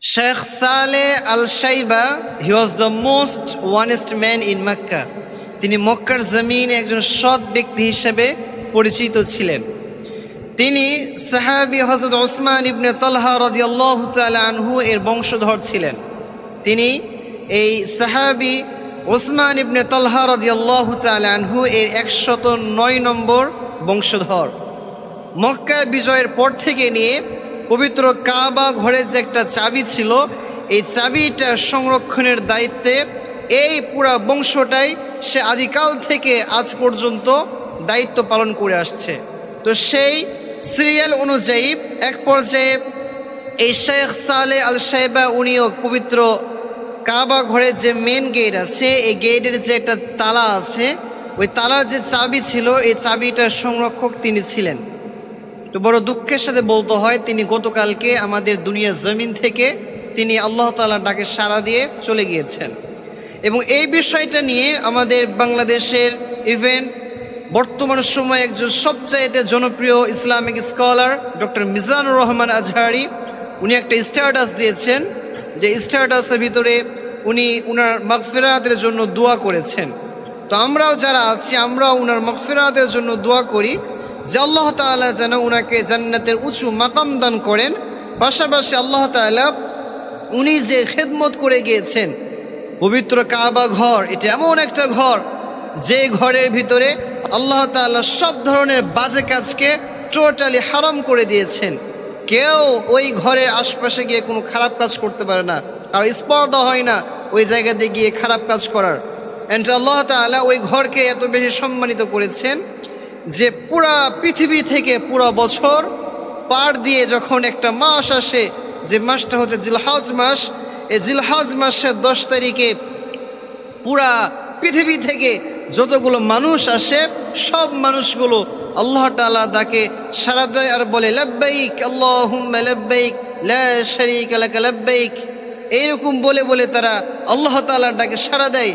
Sheikh Saleh al-Shaiba, he was the most honest man in Mecca. তিনি মক্কার জমিনে একজন সৎ ব্যক্তি হিসেবে পরিচিত ছিলেন। তিনি সাহাবী হযরত উসমান ইবনে তালহা রাদিয়াল্লাহু তাআলা আনহু এর বংশধর ছিলেন। তিনি এই সাহাবী উসমান ইবনে তালহা রাদিয়াল্লাহু তাআলা আনহু এর 109 নম্বর বংশধর। মক্কা বিজয়ের পর থেকে নিয়ে পবিত্র কাবা ঘরের যে একটা চাবি ছিল, এই চাবিটা সংরক্ষণের দায়িত্বে এই পুরা বংশটাই সে আদিকাল থেকে আজ পর্যন্ত দায়িত্ব পালন করে আসছে। তো সেই সিরিয়াল অনুযায়ী এক পর্যায়ে এই শেখ সালেহ আল শাইবা উনিও পবিত্র কাবা ঘরের যে মেন গেট আছে, এই গেটের যে একটা তালা আছে, ওই তালার যে চাবি ছিল, এই চাবিটার সংরক্ষক তিনি ছিলেন। তো বড় দুঃখের সাথে বলতে হয়, তিনি গতকালকে আমাদের দুনিয়ার জমিন থেকে তিনি আল্লাহ তাআলার ডাকে সাড়া দিয়ে চলে গিয়েছেন। এবং এই বিষয়টা নিয়ে আমাদের বাংলাদেশের ইভেন বর্তমান সময়ে একজন সবচাইতে জনপ্রিয় Islamic scholar doctor Mizanur Rahman Azhari, উনি একটা স্ট্যাটাস দিয়েছেন, যে স্ট্যাটাসের ভিতরে উনি উনার মাগফিরাতের জন্য দোয়া করেছেন। তো আমরাও যারা আছি, আমরাও উনার মাগফিরাতের জন্য দোয়া করি যে আল্লাহ তাআলা যেন উনাকে জান্নাতের উঁচু মাকাম দান করেন। পাশাপাশি আল্লাহ তাআলা উনি যে খেদমত করে গিয়েছেন, পবিত্র কাবা ঘর এটা এমন একটা ঘর যে ঘরের ভিতরে আল্লাহ তাআলা সব ধরনের বাজে কাজকে টোটালি হারাম করে দিয়েছেন। কেউ ওই ঘরের আশপাশে গিয়ে কোনো খারাপ কাজ করতে পারে না, আর স্পর্ধা হয় না ওই জায়গাতে গিয়ে খারাপ কাজ করার। অ্যান্ড আল্লাহ তাআলা ওই ঘরকে এত বেশি সম্মানিত করেছেন যে পুরা পৃথিবী থেকে পুরা বছর পার দিয়ে যখন একটা মাস আসে, যে মাসটা হচ্ছে জিলহজ মাস, এই জিলহজ মাসের 10 তারিখে পুরা পৃথিবী থেকে যতগুলো মানুষ আসে, সব মানুষগুলো আল্লাহ তাআলা তাকে সাড়া দেয় আর বলে লাব্বাইক আল্লাহুম্মা লাব্বাইক লা শারীকা লাকা লাব্বাইক। এইরকম বলে বলে তারা আল্লাহ তাআলার ডাকে সাড়া দেয়।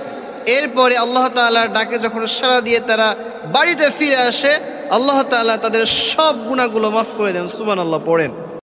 এরপরে আল্লাহ তাআলার ডাকে যখন সাড়া দিয়ে তারা বাড়িতে ফিরে আসে, আল্লাহ তাআলা তাদের সব গুনাহগুলো মাফ করে দেন। সুবহানাল্লাহ পড়েন।